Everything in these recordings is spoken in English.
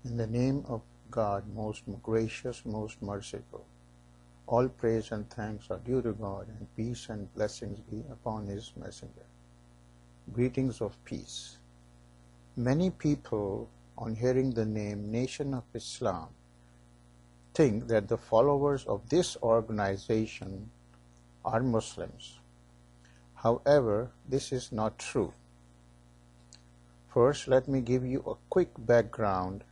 In the name of God, most gracious, most merciful, all praise and thanks are due to God, and peace and blessings be upon His messenger. Greetings of peace. Many people, on hearing the name Nation of Islam, think that the followers of this organization are Muslims. However, this is not true. First, let me give you a quick background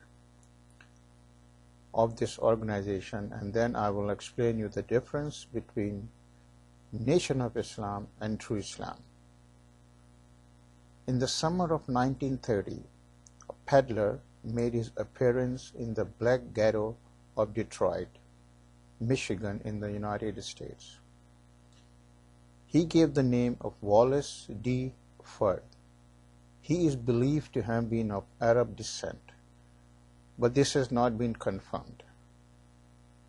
of this organization, and then I will explain you the difference between Nation of Islam and True Islam. In the summer of 1930, a peddler made his appearance in the Black Ghetto of Detroit, Michigan in the United States. He gave the name of Wallace D. Ferd. He is believed to have been of Arab descent, but this has not been confirmed.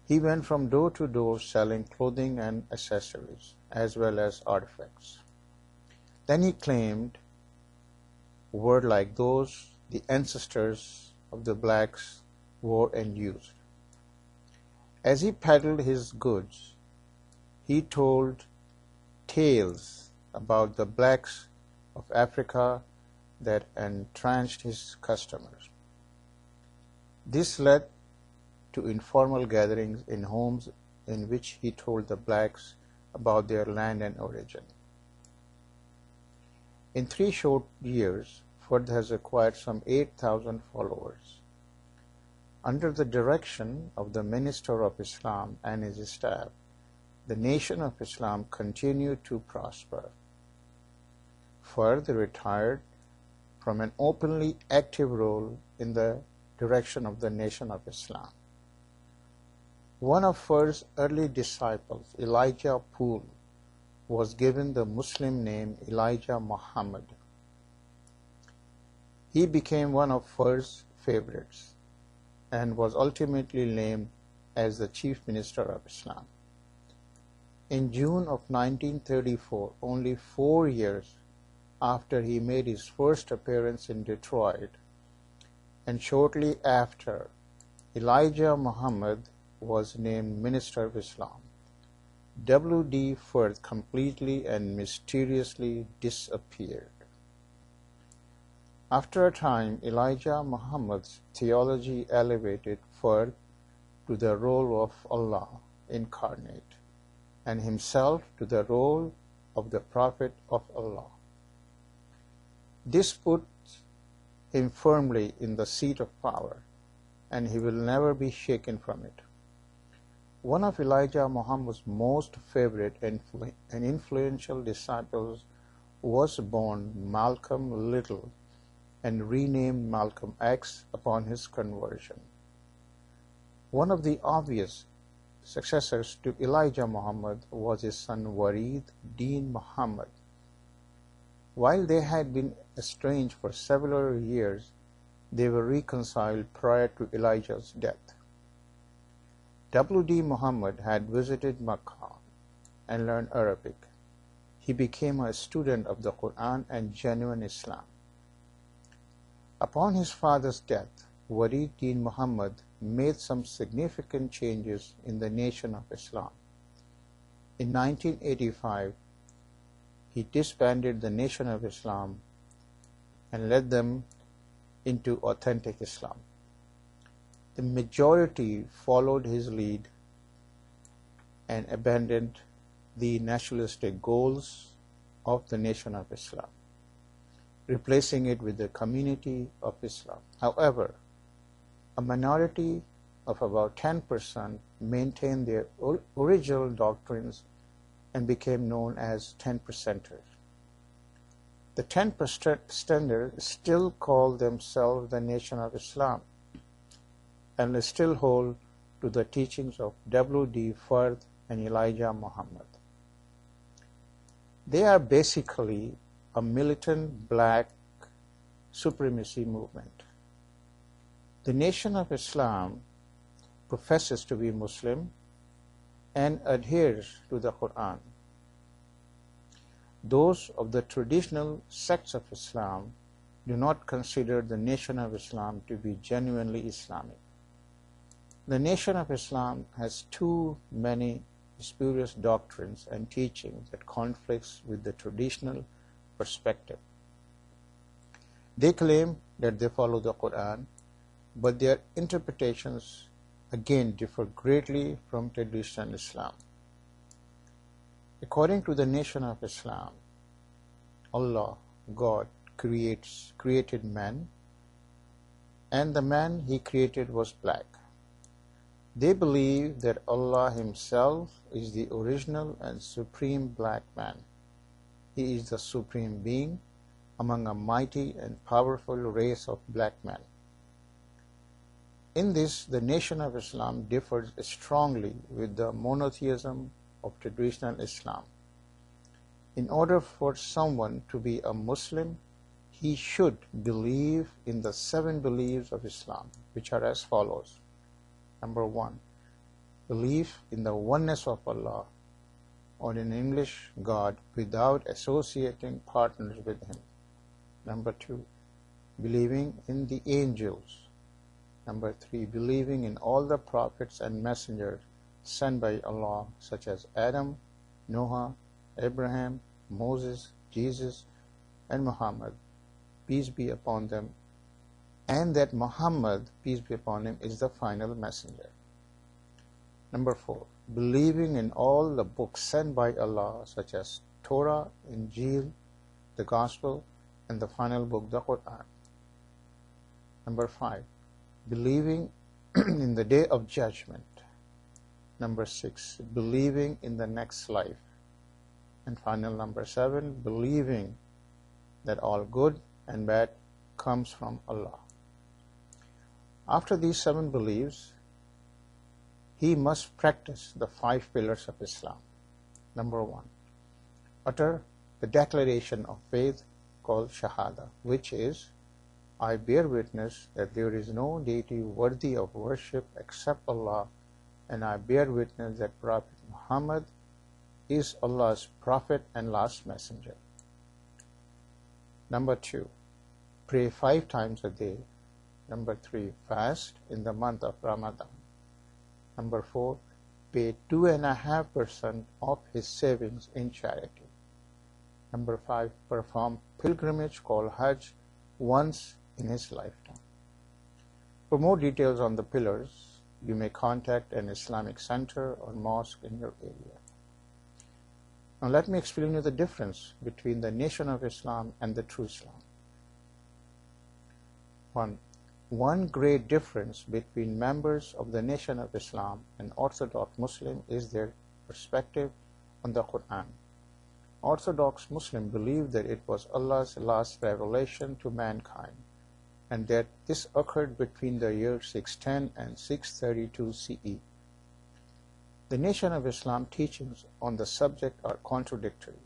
He went from door to door selling clothing and accessories, as well as artifacts. Then he claimed words like those the ancestors of the blacks wore and used. As he peddled his goods, he told tales about the blacks of Africa that entranced his customers. This led to informal gatherings in homes in which he told the blacks about their land and origin. In 3 short years, Ferd has acquired some 8,000 followers. Under the direction of the Minister of Islam and his staff, the Nation of Islam continued to prosper. Ferd retired from an openly active role in the direction of the Nation of Islam. One of Ferd's early disciples, Elijah Poole, was given the Muslim name Elijah Muhammad. He became one of Ferd's favorites and was ultimately named as the Chief Minister of Islam. In June of 1934, only 4 years after he made his first appearance in Detroit, and shortly after, Elijah Muhammad was named Minister of Islam, W.D. Ferd completely and mysteriously disappeared. After a time, Elijah Muhammad's theology elevated Ferd to the role of Allah incarnate, and himself to the role of the Prophet of Allah. This puts him firmly in the seat of power, and he will never be shaken from it. One of Elijah Muhammad's most favorite and influential disciples was born Malcolm Little and renamed Malcolm X upon his conversion. One of the obvious successors to Elijah Muhammad was his son Warid Deen Muhammad. While they had been estranged for several years, they were reconciled prior to Elijah's death. W.D. Muhammad had visited Makkah and learned Arabic. He became a student of the Quran and genuine Islam. Upon his father's death, Warid Deen Muhammad made some significant changes in the Nation of Islam. In 1985, he disbanded the Nation of Islam and led them into authentic Islam. The majority followed his lead and abandoned the nationalistic goals of the Nation of Islam, replacing it with the Community of Islam. However, a minority of about 10% maintained their original doctrines and became known as 10%ers. The 10%ers still call themselves the Nation of Islam and they still hold to the teachings of W.D. Ferd and Elijah Muhammad. They are basically a militant black supremacy movement. The Nation of Islam professes to be Muslim and adheres to the Quran. Those of the traditional sects of Islam do not consider the Nation of Islam to be genuinely Islamic. The Nation of Islam has too many spurious doctrines and teachings that conflicts with the traditional perspective. They claim that they follow the Quran, but their interpretations again differ greatly from traditional Islam. According to the Nation of Islam, Allah, God, created man, and the man he created was black. They believe that Allah himself is the original and supreme black man. He is the supreme being among a mighty and powerful race of black men. In this, the Nation of Islam differs strongly with the monotheism of traditional Islam. In order for someone to be a Muslim, he should believe in the 7 beliefs of Islam, which are as follows. Number 1, belief in the oneness of Allah, or in English, God, without associating partners with Him. Number 2, believing in the angels. Number 3, believing in all the prophets and messengers sent by Allah, such as Adam, Noah, Abraham, Moses, Jesus, and Muhammad, peace be upon them, and that Muhammad, peace be upon him, is the final messenger. Number 4, believing in all the books sent by Allah, such as Torah, Injil, the Gospel, and the final book, the Quran. Number 5, believing in the Day of Judgment. Number 6, believing in the next life. And final number 7, believing that all good and bad comes from Allah. After these 7 beliefs, he must practice the 5 pillars of Islam. Number 1, utter the declaration of faith called Shahada, which is, I bear witness that there is no deity worthy of worship except Allah, and I bear witness that Prophet Muhammad is Allah's prophet and last messenger. Number 2, pray 5 times a day. Number 3, fast in the month of Ramadan. Number 4, pay 2.5% of his savings in charity. Number 5, perform pilgrimage called Hajj once in his lifetime. For more details on the pillars, you may contact an Islamic center or mosque in your area. Now let me explain you the difference between the Nation of Islam and the true Islam. One great difference between members of the Nation of Islam and Orthodox Muslim is their perspective on the Quran. Orthodox Muslims believe that it was Allah's last revelation to mankind, and that this occurred between the year 610 and 632 CE. The Nation of Islam teachings on the subject are contradictory.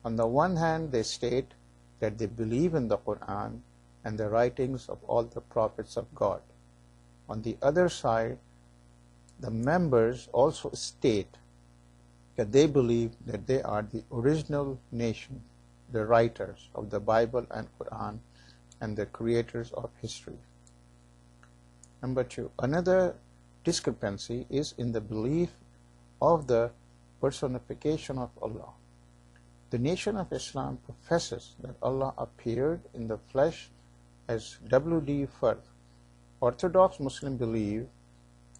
On the one hand, they state that they believe in the Quran and the writings of all the prophets of God. On the other side, the members also state that they believe that they are the original nation, the writers of the Bible and Quran, and the creators of history. Number 2, another discrepancy is in the belief of the personification of Allah. The Nation of Islam professes that Allah appeared in the flesh as W.D. Fard. Orthodox Muslims believe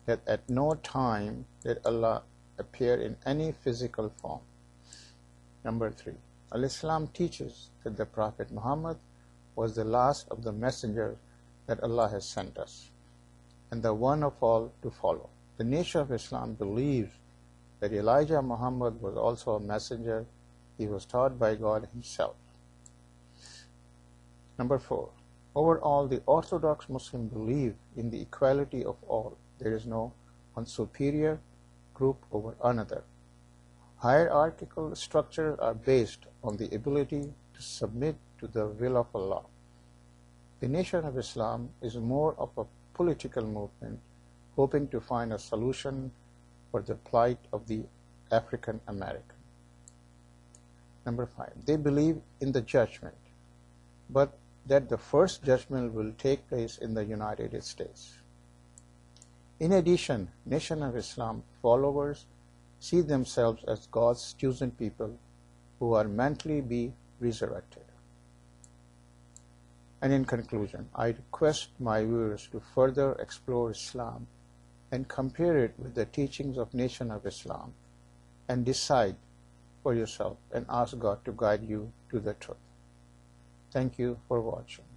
that at no time did Allah appear in any physical form. Number 3, Al-Islam teaches that the Prophet Muhammad was the last of the messengers that Allah has sent us, and the one of all to follow. The Nation of Islam believes that Elijah Muhammad was also a messenger. He was taught by God himself. Number 4, overall, the Orthodox Muslim believe in the equality of all. There is no one superior group over another. Hierarchical structures are based on the ability to submit to the will of Allah. The Nation of Islam is more of a political movement hoping to find a solution for the plight of the African American. Number 5, they believe in the judgment, but that the first judgment will take place in the United States. In addition, Nation of Islam followers see themselves as God's chosen people who are meant to be resurrected. And in conclusion, I request my viewers to further explore Islam and compare it with the teachings of Nation of Islam and decide for yourself and ask God to guide you to the truth. Thank you for watching.